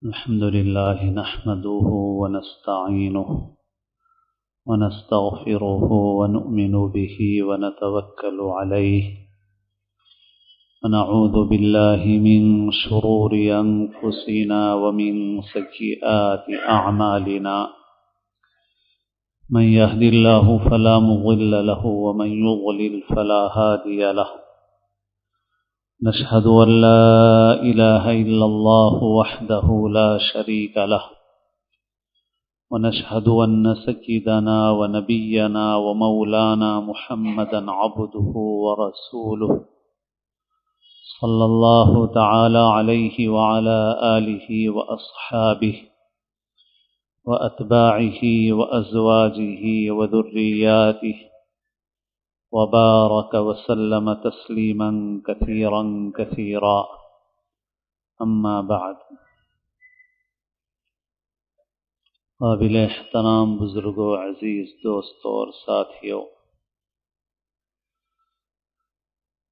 الحمد لله نحمده ونستعينه ونستغفره ونؤمن به ونتوكل عليه ونعوذ بالله من شرور أنفسنا ومن سيئات أعمالنا من يهد الله فلا مضل له ومن يضلل فلا هادي له نشهد أن لا إله إلا الله وحده لا شريك له ونشهد أن سيدنا ونبينا ومولانا محمدا عبده ورسوله صلى الله تعالى عليه وعلى آله وأصحابه وأتباعه وأزواجه وذرياته وبارك وسلم تسليما كثيرا كثيرا اما بعد۔ قابل احترام بزرگوں، عزیز دوستوں اور ساتھیوں،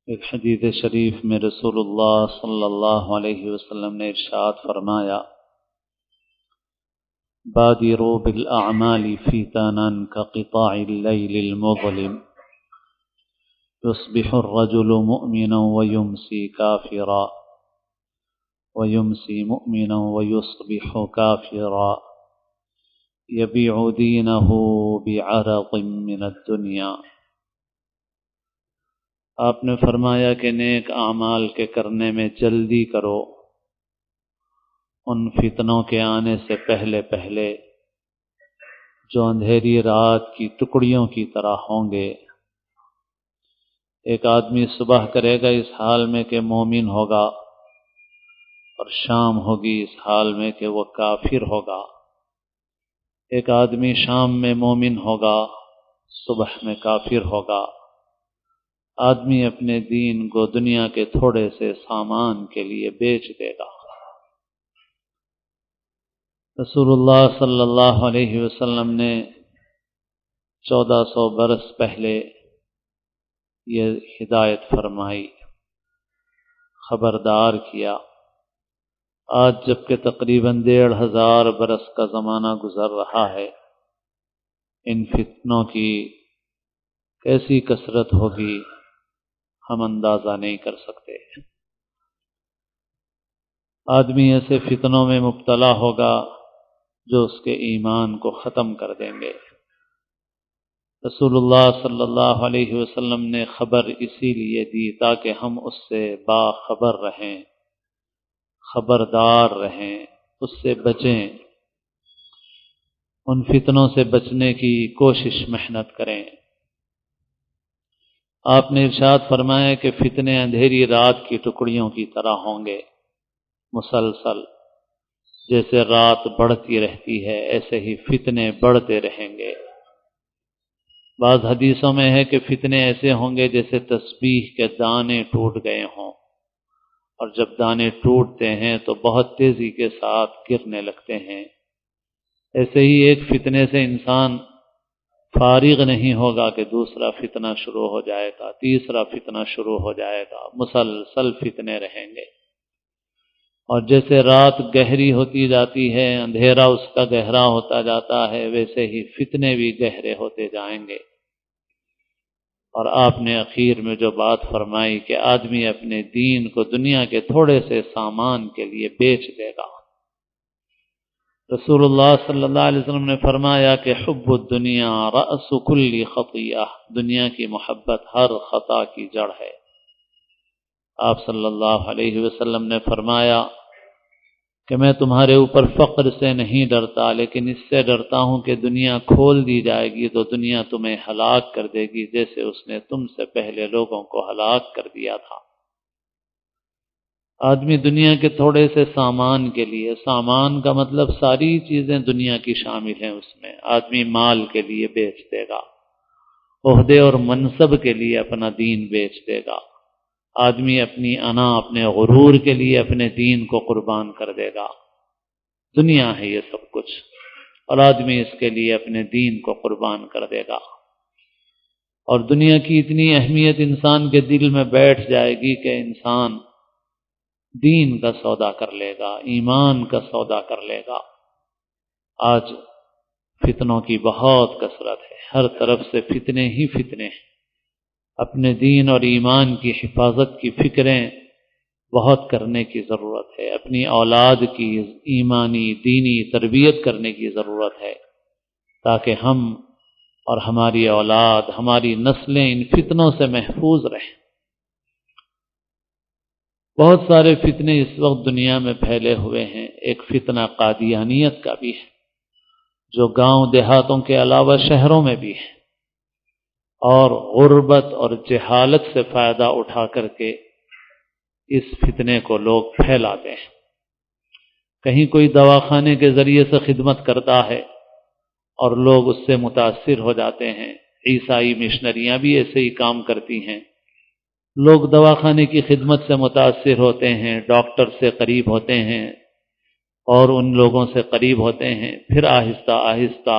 ایک حدیث شریف میں رسول اللہ صلی اللہ علیہ وسلم نے ارشاد فرمایا: بادروا بالاعمال فتنا كقطاع الليل المظلم يصبح الرجل مؤمنا ويمسي كافرا ويمسي مؤمنا ويصبح كافرا يبيع دينه بعرض من الدنيا۔ آپ نے فرمایا کہ نیک اعمال کے کرنے میں جلدی کرو، ان فتنوں کے آنے سے پہلے پہلے جو اندھیری رات کی ٹکڑیوں کی طرح ہوں گے۔ ایک آدمی صبح کرے گا اس حال میں کہ مومن ہوگا، اور شام ہوگی اس حال میں کہ وہ کافر ہوگا۔ ایک آدمی شام میں مومن ہوگا، صبح میں کافر ہوگا۔ آدمی اپنے دین کو دنیا کے تھوڑے سے سامان کے لیے بیچ دے گا۔ رسول اللہ صلی اللہ علیہ وسلم نے 1400 برس پہلے یہ ہدایت فرمائی، خبردار کیا۔ آج جبکہ تقریباً 1500 برس کا زمانہ گزر رہا ہے، ان فتنوں کی کیسی کثرت ہوگی ہم اندازہ نہیں کر سکتے۔ آدمی ایسے فتنوں میں مبتلا ہوگا جو اس کے ایمان کو ختم کر دیں گے۔ رسول اللہ صلی اللہ علیہ وسلم نے خبر اسی لیے دی تاکہ ہم اس سے باخبر رہیں، خبردار رہیں، اس سے بچیں، ان فتنوں سے بچنے کی کوشش محنت کریں۔ آپ نے ارشاد فرمایا کہ فتنے اندھیری رات کی ٹکڑیوں کی طرح ہوں گے، مسلسل جیسے رات بڑھتی رہتی ہے ایسے ہی فتنے بڑھتے رہیں گے۔ بعض حدیثوں میں ہے کہ فتنے ایسے ہوں گے جیسے تسبیح کے دانے ٹوٹ گئے ہوں، اور جب دانے ٹوٹتے ہیں تو بہت تیزی کے ساتھ گرنے لگتے ہیں۔ ایسے ہی ایک فتنے سے انسان فارغ نہیں ہوگا کہ دوسرا فتنہ شروع ہو جائے گا، تیسرا فتنہ شروع ہو جائے گا، مسلسل فتنے رہیں گے۔ اور جیسے رات گہری ہوتی جاتی ہے، اندھیرا اس کا گہرا ہوتا جاتا ہے، ویسے ہی فتنے بھی گہرے ہوتے جائیں گے۔ اور آپ نے اخیر میں جو بات فرمائی کہ آدمی اپنے دین کو دنیا کے تھوڑے سے سامان کے لیے بیچ دے گا۔ رسول اللہ صلی اللہ علیہ وسلم نے فرمایا کہ حب الدنیا رأس کل خطیہ، دنیا کی محبت ہر خطا کی جڑ ہے۔ آپ صلی اللہ علیہ وسلم نے فرمایا کہ میں تمہارے اوپر فقر سے نہیں ڈرتا، لیکن اس سے ڈرتا ہوں کہ دنیا کھول دی جائے گی تو دنیا تمہیں ہلاک کر دے گی، جیسے اس نے تم سے پہلے لوگوں کو ہلاک کر دیا تھا۔ آدمی دنیا کے تھوڑے سے سامان کے لیے، سامان کا مطلب ساری چیزیں دنیا کی شامل ہیں، اس میں آدمی مال کے لیے بیچ دے گا، عہدے اور منصب کے لیے اپنا دین بیچ دے گا۔ آدمی اپنی انا، اپنے غرور کے لیے اپنے دین کو قربان کر دے گا۔ دنیا ہے یہ سب کچھ، اور آدمی اس کے لیے اپنے دین کو قربان کر دے گا۔ اور دنیا کی اتنی اہمیت انسان کے دل میں بیٹھ جائے گی کہ انسان دین کا سودا کر لے گا، ایمان کا سودا کر لے گا۔ آج فتنوں کی بہت کثرت ہے، ہر طرف سے فتنے ہی فتنے ہیں۔ اپنے دین اور ایمان کی حفاظت کی فکریں بہت کرنے کی ضرورت ہے، اپنی اولاد کی ایمانی دینی تربیت کرنے کی ضرورت ہے، تاکہ ہم اور ہماری اولاد، ہماری نسلیں ان فتنوں سے محفوظ رہیں۔ بہت سارے فتنے اس وقت دنیا میں پھیلے ہوئے ہیں۔ ایک فتنہ قادیانیت کا بھی ہے، جو گاؤں دیہاتوں کے علاوہ شہروں میں بھی ہے، اور غربت اور جہالت سے فائدہ اٹھا کر کے اس فتنے کو لوگ پھیلاتے ہیں۔ کہیں کوئی دواخانے کے ذریعے سے خدمت کرتا ہے اور لوگ اس سے متاثر ہو جاتے ہیں۔ عیسائی مشنریاں بھی ایسے ہی کام کرتی ہیں، لوگ دواخانے کی خدمت سے متاثر ہوتے ہیں، ڈاکٹر سے قریب ہوتے ہیں اور ان لوگوں سے قریب ہوتے ہیں، پھر آہستہ آہستہ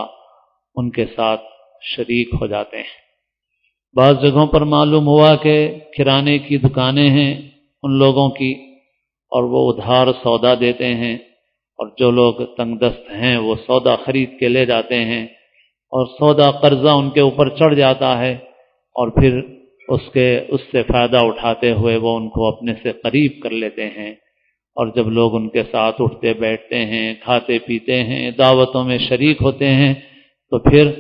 ان کے ساتھ شریک ہو جاتے ہیں۔ بعض جگہوں پر معلوم ہوا کہ کرانے کی دکانیں ہیں ان لوگوں کی، اور وہ ادھار سودا دیتے ہیں، اور جو لوگ تنگ دست ہیں وہ سودا خرید کے لے جاتے ہیں، اور سودا قرضہ ان کے اوپر چڑھ جاتا ہے، اور پھر اس سے فائدہ اٹھاتے ہوئے وہ ان کو اپنے سے قریب کر لیتے ہیں، اور جب لوگ ان کے ساتھ اٹھتے بیٹھتے ہیں، کھاتے پیتے ہیں، دعوتوں میں شریک ہوتے ہیں، تو پھر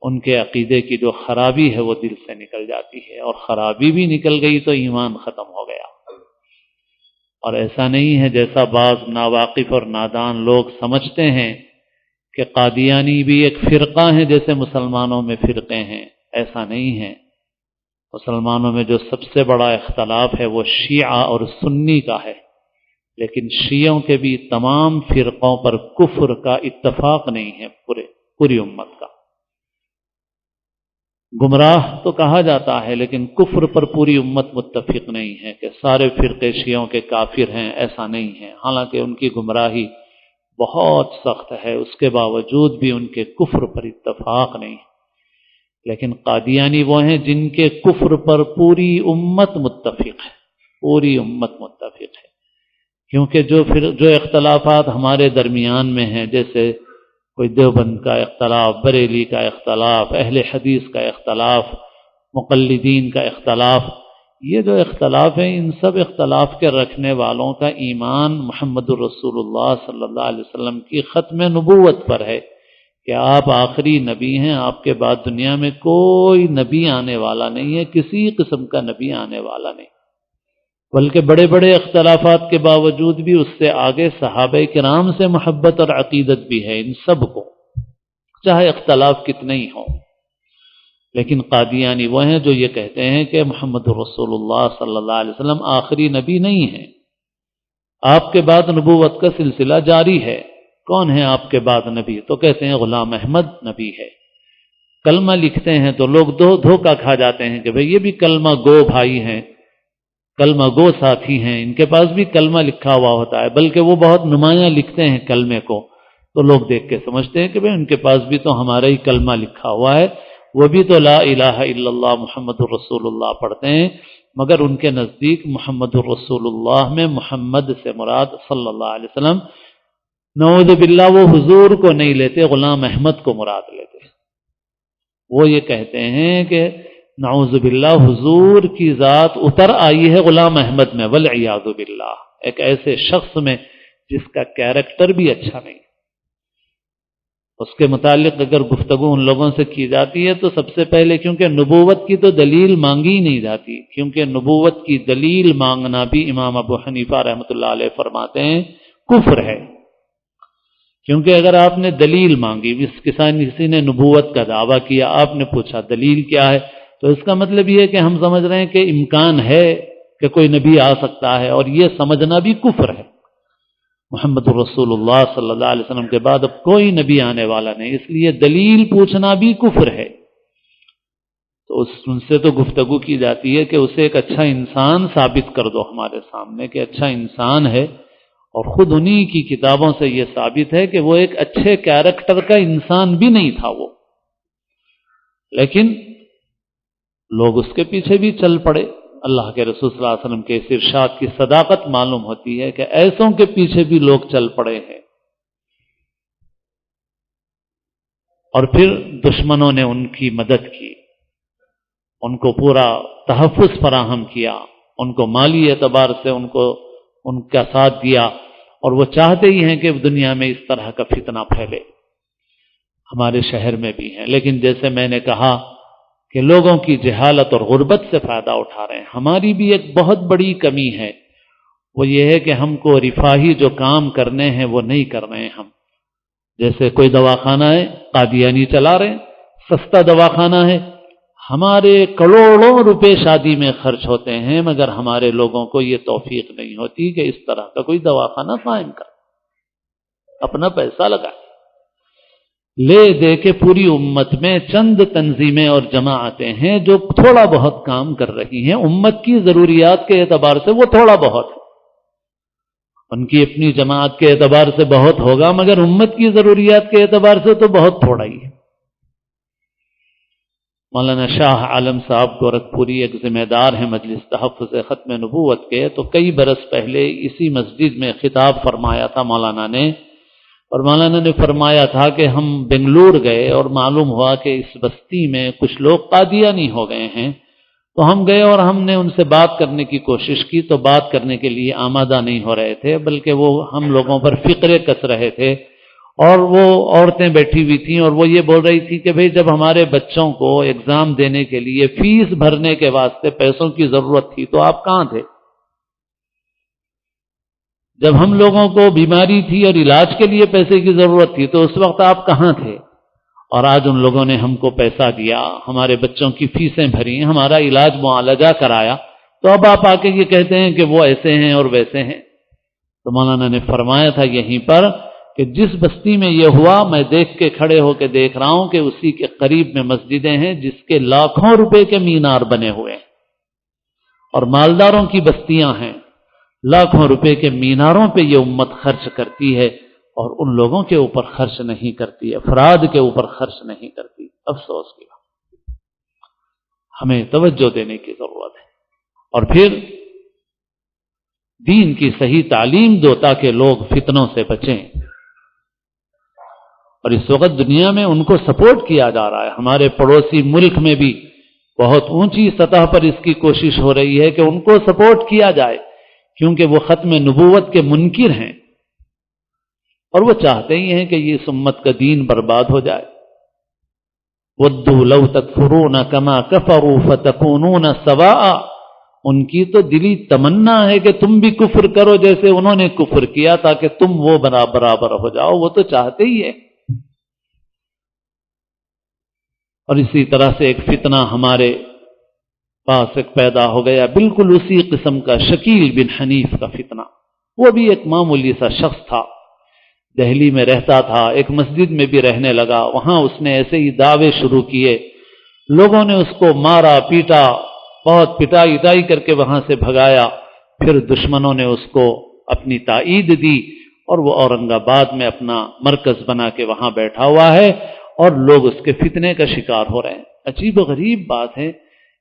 ان کے عقیدے کی جو خرابی ہے وہ دل سے نکل جاتی ہے، اور خرابی بھی نکل گئی تو ایمان ختم ہو گیا۔ اور ایسا نہیں ہے جیسا بعض ناواقف اور نادان لوگ سمجھتے ہیں کہ قادیانی بھی ایک فرقہ ہے جیسے مسلمانوں میں فرقے ہیں، ایسا نہیں ہے۔ مسلمانوں میں جو سب سے بڑا اختلاف ہے وہ شیعہ اور سنی کا ہے، لیکن شیعوں کے بھی تمام فرقوں پر کفر کا اتفاق نہیں ہے، پوری امت کا۔ گمراہ تو کہا جاتا ہے، لیکن کفر پر پوری امت متفق نہیں ہے کہ سارے فرقے شیعوں کے کافر ہیں، ایسا نہیں ہے۔ حالانکہ ان کی گمراہی بہت سخت ہے، اس کے باوجود بھی ان کے کفر پر اتفاق نہیں ہے۔ لیکن قادیانی وہ ہیں جن کے کفر پر پوری امت متفق ہے، پوری امت متفق ہے۔ کیونکہ جو اختلافات ہمارے درمیان میں ہیں، جیسے کوئی دیوبند کا اختلاف، بریلی کا اختلاف، اہل حدیث کا اختلاف، مقلدین کا اختلاف، یہ جو اختلاف ہیں ان سب اختلاف کے رکھنے والوں کا ایمان محمد الرسول اللہ صلی اللہ علیہ وسلم کی ختم نبوت پر ہے کہ آپ آخری نبی ہیں، آپ کے بعد دنیا میں کوئی نبی آنے والا نہیں ہے، کسی قسم کا نبی آنے والا نہیں۔ بلکہ بڑے بڑے اختلافات کے باوجود بھی اس سے آگے صحابہ کرام سے محبت اور عقیدت بھی ہے ان سب کو، چاہے اختلاف کتنے ہی ہوں۔ لیکن قادیانی وہ ہیں جو یہ کہتے ہیں کہ محمد رسول اللہ صلی اللہ علیہ وسلم آخری نبی نہیں ہیں، آپ کے بعد نبوت کا سلسلہ جاری ہے۔ کون ہے آپ کے بعد نبی؟ تو کہتے ہیں غلام احمد نبی ہے۔ کلمہ لکھتے ہیں تو لوگ دھوکہ کھا جاتے ہیں کہ بھئی یہ بھی کلمہ گو بھائی ہیں، کلمہ گو ساتھی ہیں، ان کے پاس بھی کلمہ لکھا ہوا ہوتا ہے، بلکہ وہ بہت نمایاں لکھتے ہیں کلمے کو، تو لوگ دیکھ کے سمجھتے ہیں کہ بھئی ان کے پاس بھی تو ہمارا ہی کلمہ لکھا ہوا ہے، وہ بھی تو لا الہ الا اللہ محمد الرسول اللہ پڑھتے ہیں، مگر ان کے نزدیک محمد الرسول اللہ میں محمد سے مراد صلی اللہ علیہ وسلم، نعوذ باللہ وہ حضور کو نہیں لیتے، غلام احمد کو مراد لیتے۔ وہ یہ کہتے ہیں کہ نعوذ باللہ حضور کی ذات اتر آئی ہے غلام احمد میں، والعیاذ باللہ، ایک ایسے شخص میں جس کا کیریکٹر بھی اچھا نہیں۔ اس کے متعلق اگر گفتگو ان لوگوں سے کی جاتی ہے تو سب سے پہلے کیونکہ نبوت کی تو دلیل مانگی ہی نہیں جاتی، کیونکہ نبوت کی دلیل مانگنا بھی امام ابو حنیفہ رحمۃ اللہ علیہ فرماتے ہیں کفر ہے۔ کیونکہ اگر آپ نے دلیل مانگی، کسی نے نبوت کا دعویٰ کیا، آپ نے پوچھا دلیل کیا ہے، تو اس کا مطلب یہ ہے کہ ہم سمجھ رہے ہیں کہ امکان ہے کہ کوئی نبی آ سکتا ہے، اور یہ سمجھنا بھی کفر ہے۔ محمد رسول اللہ صلی اللہ علیہ وسلم کے بعد اب کوئی نبی آنے والا نہیں، اس لیے دلیل پوچھنا بھی کفر ہے۔ تو ان سے تو گفتگو کی جاتی ہے کہ اسے ایک اچھا انسان ثابت کر دو ہمارے سامنے کہ اچھا انسان ہے، اور خود انہی کی کتابوں سے یہ ثابت ہے کہ وہ ایک اچھے کیریکٹر کا انسان بھی نہیں تھا وہ، لیکن لوگ اس کے پیچھے بھی چل پڑے۔ اللہ کے رسول صلی اللہ علیہ وسلم کے اس ارشاد کی صداقت معلوم ہوتی ہے کہ ایسوں کے پیچھے بھی لوگ چل پڑے ہیں، اور پھر دشمنوں نے ان کی مدد کی، ان کو پورا تحفظ فراہم کیا، ان کو مالی اعتبار سے ان کا ساتھ دیا، اور وہ چاہتے ہی ہیں کہ دنیا میں اس طرح کا فتنہ پھیلے، ہمارے شہر میں بھی ہیں۔ لیکن جیسے میں نے کہا کہ لوگوں کی جہالت اور غربت سے فائدہ اٹھا رہے ہیں۔ ہماری بھی ایک بہت بڑی کمی ہے، وہ یہ ہے کہ ہم کو رفاہی جو کام کرنے ہیں وہ نہیں کر رہے ہیں ہم۔ جیسے کوئی دواخانہ ہے، قادیانی چلا رہے ہیں، سستا دواخانہ ہے، ہمارے کروڑوں روپے شادی میں خرچ ہوتے ہیں، مگر ہمارے لوگوں کو یہ توفیق نہیں ہوتی کہ اس طرح کا کوئی دواخانہ قائم کر، اپنا پیسہ لگائے۔ لے دے کے پوری امت میں چند تنظیمیں اور جماعتیں ہیں جو تھوڑا بہت کام کر رہی ہیں، امت کی ضروریات کے اعتبار سے وہ تھوڑا بہت ہے، ان کی اپنی جماعت کے اعتبار سے بہت ہوگا، مگر امت کی ضروریات کے اعتبار سے تو بہت تھوڑا ہی ہے۔ مولانا شاہ عالم صاحب گورکھپوری ایک ذمہ دار ہیں مجلس تحفظ ختم نبوت کے، تو کئی برس پہلے اسی مسجد میں خطاب فرمایا تھا مولانا نے، اور مولانا نے فرمایا تھا کہ ہم بنگلور گئے اور معلوم ہوا کہ اس بستی میں کچھ لوگ قادیانی ہو گئے ہیں، تو ہم گئے اور ہم نے ان سے بات کرنے کی کوشش کی، تو بات کرنے کے لیے آمادہ نہیں ہو رہے تھے، بلکہ وہ ہم لوگوں پر فقرے کس رہے تھے، اور وہ عورتیں بیٹھی ہوئی تھیں اور وہ یہ بول رہی تھی کہ بھئی جب ہمارے بچوں کو ایگزام دینے کے لیے فیس بھرنے کے واسطے پیسوں کی ضرورت تھی تو آپ کہاں تھے؟ جب ہم لوگوں کو بیماری تھی اور علاج کے لیے پیسے کی ضرورت تھی تو اس وقت آپ کہاں تھے؟ اور آج ان لوگوں نے ہم کو پیسہ دیا، ہمارے بچوں کی فیسیں بھری، ہمارا علاج معالجہ کرایا، تو اب آپ آ کے یہ کہتے ہیں کہ وہ ایسے ہیں اور ویسے ہیں۔ تو مولانا نے فرمایا تھا یہیں پر کہ جس بستی میں یہ ہوا، میں دیکھ کے کھڑے ہو کے دیکھ رہا ہوں کہ اسی کے قریب میں مسجدیں ہیں جس کے لاکھوں روپے کے مینار بنے ہوئے ہیں، اور مالداروں کی بستیاں ہیں، لاکھوں روپے کے میناروں پہ یہ امت خرچ کرتی ہے، اور ان لوگوں کے اوپر خرچ نہیں کرتی، افراد کے اوپر خرچ نہیں کرتی۔ افسوس کی بات، ہمیں توجہ دینے کی ضرورت ہے، اور پھر دین کی صحیح تعلیم دو تاکہ لوگ فتنوں سے بچیں۔ اور اس وقت دنیا میں ان کو سپورٹ کیا جا رہا ہے، ہمارے پڑوسی ملک میں بھی بہت اونچی سطح پر اس کی کوشش ہو رہی ہے کہ ان کو سپورٹ کیا جائے، کیونکہ وہ ختم نبوت کے منکر ہیں، اور وہ چاہتے ہی ہیں کہ یہ اس امت کا دین برباد ہو جائے۔ وَدُّوا لَوْ تَكْفُرُونَ كَمَا كَفَرُوا فَتَكُونُونَ سَوَاءً، ان کی تو دلی تمنا ہے کہ تم بھی کفر کرو جیسے انہوں نے کفر کیا، تاکہ تم وہ برابر ہو جاؤ، وہ تو چاہتے ہی ہے۔ اور اسی طرح سے ایک فتنہ ہمارے پاس ایک پیدا ہو گیا، بالکل اسی قسم کا، شکیل بن حنیف کا فتنہ۔ وہ بھی ایک معمولی سا شخص تھا، دہلی میں رہتا تھا، ایک مسجد میں بھی رہنے لگا، وہاں اس نے ایسے ہی دعوے شروع کیے، لوگوں نے اس کو مارا پیٹا، بہت پٹائی کر کے وہاں سے بھگایا، پھر دشمنوں نے اس کو اپنی تائید دی، اور وہ اورنگ آباد میں اپنا مرکز بنا کے وہاں بیٹھا ہوا ہے، اور لوگ اس کے فتنے کا شکار ہو رہے ہیں۔ عجیب و غریب بات ہے،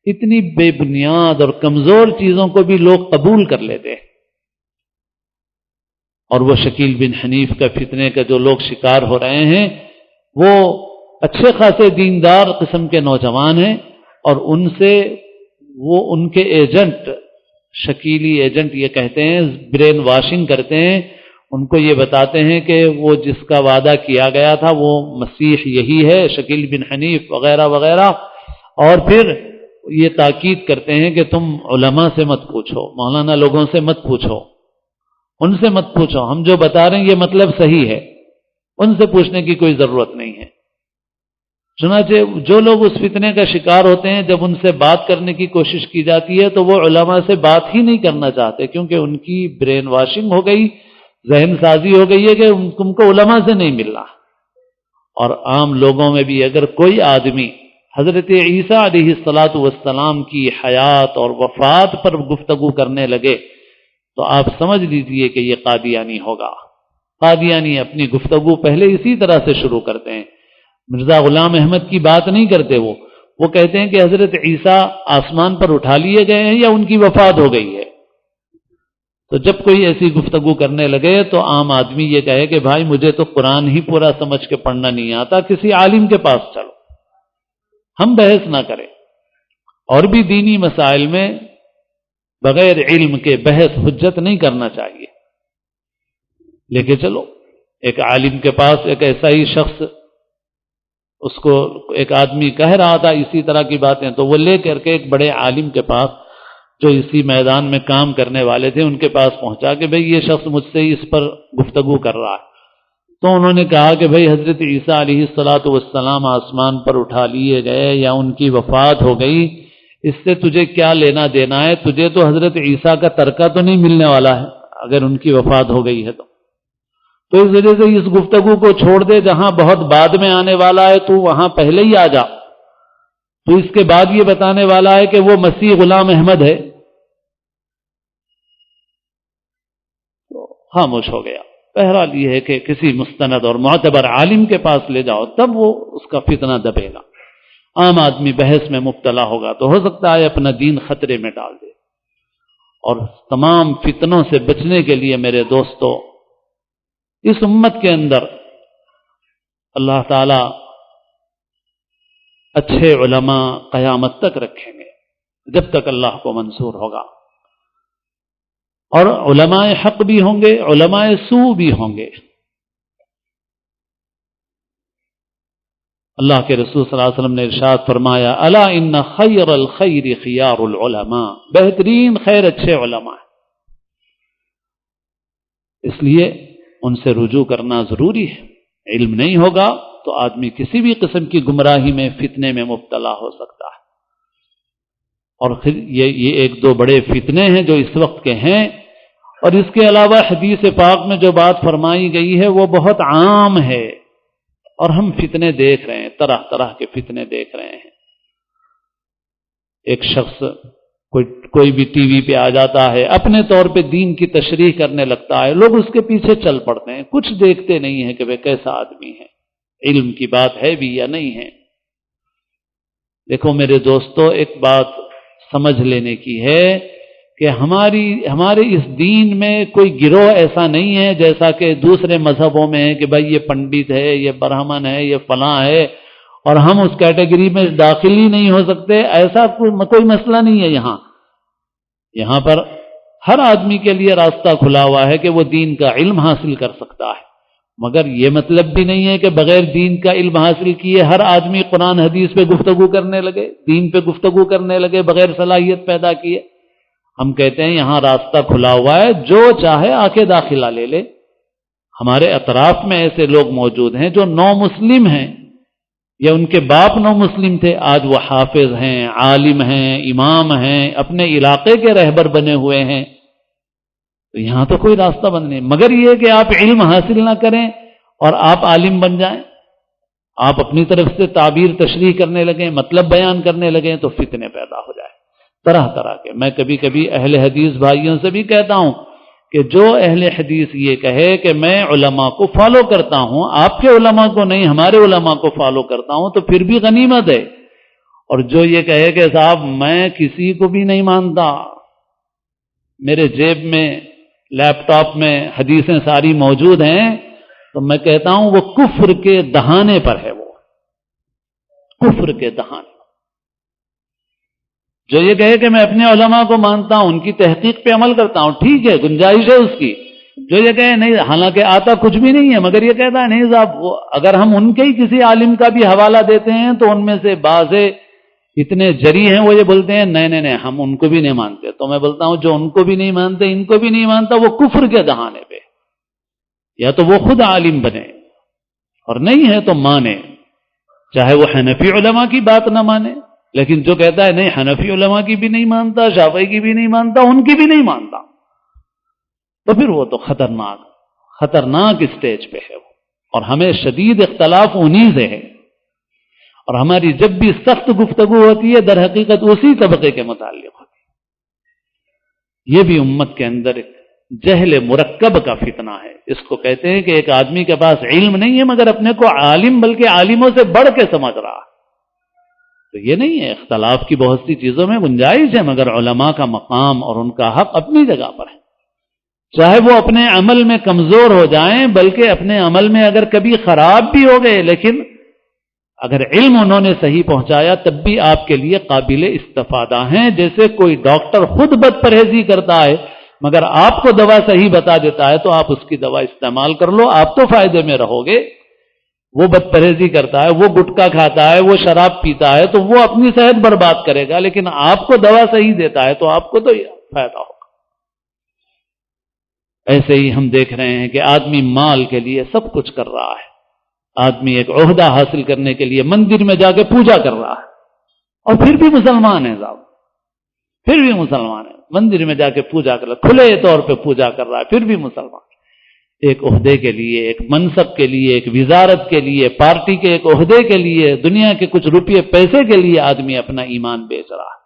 اتنی بے بنیاد اور کمزور چیزوں کو بھی لوگ قبول کر لیتے ہیں، اور وہ شکیل بن حنیف کا فتنے کا جو لوگ شکار ہو رہے ہیں وہ اچھے خاصے دیندار قسم کے نوجوان ہیں، اور ان سے وہ ان کے ایجنٹ، شکیلی ایجنٹ یہ کہتے ہیں، برین واشنگ کرتے ہیں، ان کو یہ بتاتے ہیں کہ وہ جس کا وعدہ کیا گیا تھا وہ مسیح یہی ہے، شکیل بن حنیف وغیرہ وغیرہ، اور پھر یہ تاکید کرتے ہیں کہ تم علماء سے مت پوچھو، مولانا لوگوں سے مت پوچھو، ان سے مت پوچھو، ہم جو بتا رہے ہیں یہ مطلب صحیح ہے، ان سے پوچھنے کی کوئی ضرورت نہیں ہے۔ چنانچہ جو لوگ اس فتنے کا شکار ہوتے ہیں، جب ان سے بات کرنے کی کوشش کی جاتی ہے تو وہ علماء سے بات ہی نہیں کرنا چاہتے، کیونکہ ان کی برین واشنگ ہو گئی، ذہن سازی ہو گئی ہے کہ تم کو علماء سے نہیں ملنا۔ اور عام لوگوں میں بھی اگر کوئی آدمی حضرت عیسیٰ علیہ السلام کی حیات اور وفات پر گفتگو کرنے لگے تو آپ سمجھ لیجئے کہ یہ قادیانی ہوگا۔ قادیانی اپنی گفتگو پہلے اسی طرح سے شروع کرتے ہیں، مرزا غلام احمد کی بات نہیں کرتے، وہ وہ کہتے ہیں کہ حضرت عیسیٰ آسمان پر اٹھا لیے گئے ہیں یا ان کی وفات ہو گئی ہے. تو جب کوئی ایسی گفتگو کرنے لگے تو عام آدمی یہ کہے کہ بھائی مجھے تو قرآن ہی پورا سمجھ کے پڑھنا نہیں آتا، کسی عالم کے پاس چلو، ہم بحث نہ کریں. اور بھی دینی مسائل میں بغیر علم کے بحث حجت نہیں کرنا چاہیے. لے کے چلو ایک عالم کے پاس. ایک ایسا ہی شخص، اس کو ایک آدمی کہہ رہا تھا اسی طرح کی باتیں، تو وہ لے کر کے ایک بڑے عالم کے پاس جو اسی میدان میں کام کرنے والے تھے ان کے پاس پہنچا کہ بھئی یہ شخص مجھ سے اس پر گفتگو کر رہا ہے. تو انہوں نے کہا کہ بھئی حضرت عیسیٰ علیہ السلام آسمان پر اٹھا لیے گئے یا ان کی وفات ہو گئی، اس سے تجھے کیا لینا دینا ہے؟ تجھے تو حضرت عیسیٰ کا ترکہ تو نہیں ملنے والا ہے اگر ان کی وفات ہو گئی ہے تو اس وجہ سے اس گفتگو کو چھوڑ دے، جہاں بہت بعد میں آنے والا ہے تو وہاں پہلے ہی آ جا. تو اس کے بعد یہ بتانے والا ہے کہ وہ مسیح غلام احمد ہے. تو خاموش ہو گیا. بہرحال یہ ہے کہ کسی مستند اور معتبر عالم کے پاس لے جاؤ تب وہ اس کا فتنہ دبے گا. عام آدمی بحث میں مبتلا ہوگا تو ہو سکتا ہے اپنا دین خطرے میں ڈال دے. اور تمام فتنوں سے بچنے کے لیے میرے دوستو، اس امت کے اندر اللہ تعالی اچھے علماء قیامت تک رکھیں گے جب تک اللہ کو منظور ہوگا. اور علماء حق بھی ہوں گے، علماء سو بھی ہوں گے. اللہ کے رسول صلی اللہ علیہ وسلم نے ارشاد فرمایا الا ان خیر الخیر خیار العلماء، بہترین خیر اچھے علماء. اس لیے ان سے رجوع کرنا ضروری ہے. علم نہیں ہوگا تو آدمی کسی بھی قسم کی گمراہی میں فتنے میں مبتلا ہو سکتا ہے. اور پھر یہ ایک دو بڑے فتنے ہیں جو اس وقت کے ہیں. اور اس کے علاوہ حدیث پاک میں جو بات فرمائی گئی ہے وہ بہت عام ہے، اور ہم فتنے دیکھ رہے ہیں، طرح طرح کے فتنے دیکھ رہے ہیں. ایک شخص کوئی بھی ٹی وی پہ آ جاتا ہے، اپنے طور پہ دین کی تشریح کرنے لگتا ہے، لوگ اس کے پیچھے چل پڑتے ہیں، کچھ دیکھتے نہیں ہیں کہ وہ کیسا آدمی ہے، علم کی بات ہے بھی یا نہیں ہے. دیکھو میرے دوستو، ایک بات سمجھ لینے کی ہے کہ ہمارے اس دین میں کوئی گروہ ایسا نہیں ہے جیسا کہ دوسرے مذہبوں میں ہے کہ بھائی یہ پنڈت ہے، یہ برہمن ہے، یہ فلاں ہے، اور ہم اس کیٹیگری میں داخل ہی نہیں ہو سکتے. ایسا کوئی مسئلہ نہیں ہے. یہاں پر ہر آدمی کے لیے راستہ کھلا ہوا ہے کہ وہ دین کا علم حاصل کر سکتا ہے. مگر یہ مطلب بھی نہیں ہے کہ بغیر دین کا علم حاصل کیے ہر آدمی قرآن حدیث پہ گفتگو کرنے لگے، دین پہ گفتگو کرنے لگے بغیر صلاحیت پیدا کیے. ہم کہتے ہیں یہاں راستہ کھلا ہوا ہے، جو چاہے آ کے داخلہ لے لے. ہمارے اطراف میں ایسے لوگ موجود ہیں جو نو مسلم ہیں یا ان کے باپ نو مسلم تھے، آج وہ حافظ ہیں، عالم ہیں، امام ہیں، اپنے علاقے کے رہبر بنے ہوئے ہیں. تو یہاں تو کوئی راستہ بند نہیں، مگر یہ کہ آپ علم حاصل نہ کریں اور آپ عالم بن جائیں، آپ اپنی طرف سے تعبیر تشریح کرنے لگیں، مطلب بیان کرنے لگیں تو فتنے پیدا ہو جائے طرح طرح کے. میں کبھی کبھی اہل حدیث بھائیوں سے بھی کہتا ہوں کہ جو اہل حدیث یہ کہے کہ میں علماء کو فالو کرتا ہوں، آپ کے علماء کو نہیں ہمارے علماء کو فالو کرتا ہوں، تو پھر بھی غنیمت ہے. اور جو یہ کہے کہ صاحب میں کسی کو بھی نہیں مانتا، میرے جیب میں لیپ ٹاپ میں حدیثیں ساری موجود ہیں، تو میں کہتا ہوں وہ کفر کے دہانے پر ہے. وہ کفر کے دہانے. جو یہ کہے کہ میں اپنے علماء کو مانتا ہوں، ان کی تحقیق پہ عمل کرتا ہوں، ٹھیک ہے، گنجائش ہے اس کی. جو یہ کہے نہیں، حالانکہ آتا کچھ بھی نہیں ہے، مگر یہ کہتا ہے نہیں صاحب، اگر ہم ان کے ہی کسی عالم کا بھی حوالہ دیتے ہیں تو ان میں سے بعض اتنے جری ہیں، وہ یہ بولتے ہیں نہیں ہم ان کو بھی نہیں مانتے. تو میں بولتا ہوں جو ان کو بھی نہیں مانتے، ان کو بھی نہیں مانتا، وہ کفر کے دہانے پہ. یا تو وہ خود عالم بنے، اور نہیں ہے تو مانے، چاہے وہ حنفی علماء کی بات نہ مانے. لیکن جو کہتا ہے نہیں حنفی علماء کی بھی نہیں مانتا، شافعی کی بھی نہیں مانتا، ان کی بھی نہیں مانتا، تو پھر وہ تو خطرناک اسٹیج پہ ہے وہ. اور ہمیں شدید اختلاف انہی سے ہے، اور ہماری جب بھی سخت گفتگو ہوتی ہے در حقیقت اسی طبقے کے متعلق ہوتی ہے. یہ بھی امت کے اندر ایک جہل مرکب کا فتنہ ہے. اس کو کہتے ہیں کہ ایک آدمی کے پاس علم نہیں ہے مگر اپنے کو عالم بلکہ عالموں سے بڑھ کے سمجھ رہا. تو یہ نہیں ہے، اختلاف کی بہت سی چیزوں میں گنجائش ہے، مگر علماء کا مقام اور ان کا حق اپنی جگہ پر ہے، چاہے وہ اپنے عمل میں کمزور ہو جائیں، بلکہ اپنے عمل میں اگر کبھی خراب بھی ہو گئے، لیکن اگر علم انہوں نے صحیح پہنچایا تب بھی آپ کے لیے قابل استفادہ ہیں۔ جیسے کوئی ڈاکٹر خود بد پرہیزی کرتا ہے مگر آپ کو دوا صحیح بتا دیتا ہے تو آپ اس کی دوا استعمال کر لو، آپ تو فائدے میں رہو گے۔ وہ بد پرہیزی کرتا ہے، وہ گٹکا کھاتا ہے، وہ شراب پیتا ہے تو وہ اپنی صحت برباد کرے گا، لیکن آپ کو دوا صحیح دیتا ہے تو آپ کو تو فائدہ ہوگا۔ ایسے ہی ہم دیکھ رہے ہیں کہ آدمی مال کے لیے سب کچھ کر رہا ہے، آدمی ایک عہدہ حاصل کرنے کے لیے مندر میں جا کے پوجا کر رہا ہے، اور پھر بھی مسلمان ہے صاحب، پھر بھی مسلمان ہے، مندر میں جا کے پوجا کر رہا ہے، کھلے طور پہ پوجا کر رہا ہے، پھر بھی مسلمان۔ ایک عہدے کے لیے، ایک منصب کے لیے، ایک وزارت کے لیے، پارٹی کے ایک عہدے کے لیے، دنیا کے کچھ روپے پیسے کے لیے آدمی اپنا ایمان بیچ رہا ہے۔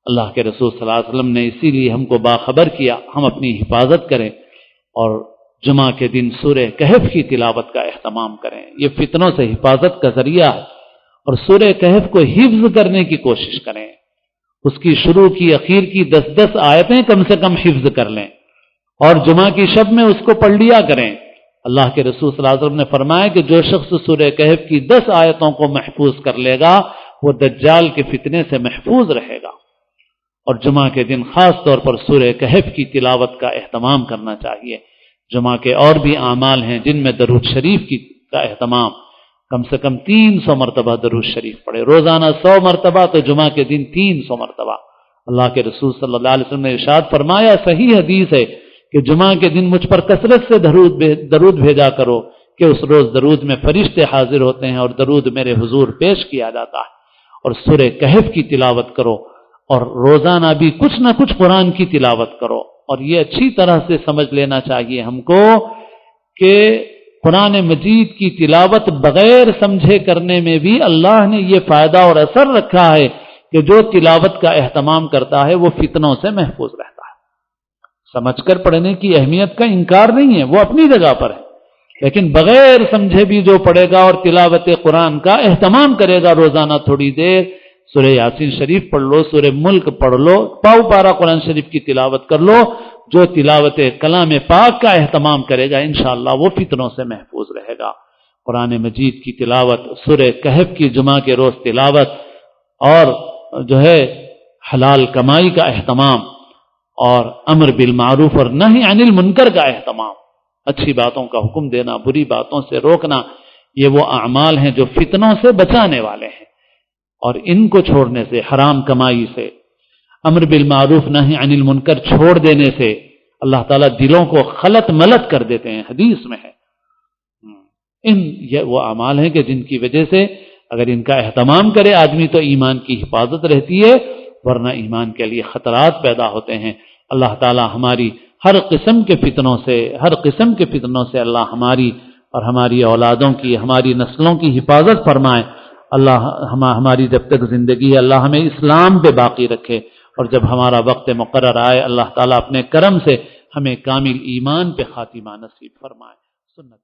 اللہ کے رسول صلی اللہ علیہ وسلم نے اسی لیے ہم کو باخبر کیا ہم اپنی حفاظت کریں اور جمعہ کے دن سورہ کہف کی تلاوت کا اہتمام کریں۔ یہ فتنوں سے حفاظت کا ذریعہ ہے، اور سورہ کہف کو حفظ کرنے کی کوشش کریں، اس کی شروع کی اخیر کی 10 آیتیں کم سے کم حفظ کر لیں، اور جمعہ کی شب میں اس کو پڑھ لیا کریں۔ اللہ کے رسول صلی اللہ علیہ وسلم نے فرمایا کہ جو شخص سورہ کہف کی 10 آیتوں کو محفوظ کر لے گا وہ دجال کے فتنے سے محفوظ رہے گا۔ اور جمعہ کے دن خاص طور پر سورہ کہف کی تلاوت کا اہتمام کرنا چاہیے۔ جمعہ کے اور بھی اعمال ہیں جن میں درود شریف کا اہتمام، کم سے کم 300 مرتبہ درود شریف پڑھے، روزانہ 100 مرتبہ تو جمعہ کے دن 300 مرتبہ۔ اللہ کے رسول صلی اللہ علیہ وسلم نے ارشاد فرمایا، صحیح حدیث ہے کہ جمعہ کے دن مجھ پر کثرت سے درود بھیجا کرو کہ اس روز درود میں فرشتے حاضر ہوتے ہیں اور درود میرے حضور پیش کیا جاتا ہے۔ اور سورہ کہف کی تلاوت کرو، اور روزانہ بھی کچھ نہ کچھ قرآن کی تلاوت کرو۔ اور یہ اچھی طرح سے سمجھ لینا چاہیے ہم کو کہ قرآن مجید کی تلاوت بغیر سمجھے کرنے میں بھی اللہ نے یہ فائدہ اور اثر رکھا ہے کہ جو تلاوت کا اہتمام کرتا ہے وہ فتنوں سے محفوظ رہتا ہے۔ سمجھ کر پڑھنے کی اہمیت کا انکار نہیں ہے، وہ اپنی جگہ پر ہے، لیکن بغیر سمجھے بھی جو پڑھے گا اور تلاوت قرآن کا اہتمام کرے گا روزانہ تھوڑی دیر، سورہ یاسین شریف پڑھ لو، سورہ ملک پڑھ لو، پاؤ پارا قرآن شریف کی تلاوت کر لو، جو تلاوت کلام پاک کا اہتمام کرے گا انشاءاللہ وہ فتنوں سے محفوظ رہے گا۔ قرآن مجید کی تلاوت، سورہ کہف کی جمعہ کے روز تلاوت، اور جو ہے حلال کمائی کا اہتمام، اور امر بالمعروف اور نہی عن المنکر کا اہتمام، اچھی باتوں کا حکم دینا، بری باتوں سے روکنا، یہ وہ اعمال ہیں جو فتنوں سے بچانے والے ہیں۔ اور ان کو چھوڑنے سے، حرام کمائی سے، امر بالمعروف نہی عن المنکر چھوڑ دینے سے اللہ تعالیٰ دلوں کو خلط ملط کر دیتے ہیں، حدیث میں ہے۔ یہ وہ اعمال ہیں کہ جن کی وجہ سے اگر ان کا اہتمام کرے آدمی تو ایمان کی حفاظت رہتی ہے، ورنہ ایمان کے لیے خطرات پیدا ہوتے ہیں۔ اللہ تعالیٰ ہماری ہر قسم کے فتنوں سے اللہ ہماری اور ہماری اولادوں کی، ہماری نسلوں کی حفاظت فرمائے۔ اللہ ہماری جب تک زندگی ہے اللہ ہمیں اسلام پہ باقی رکھے، اور جب ہمارا وقت مقرر آئے اللہ تعالیٰ اپنے کرم سے ہمیں کامل ایمان پہ خاتمہ نصیب فرمائے۔ سنت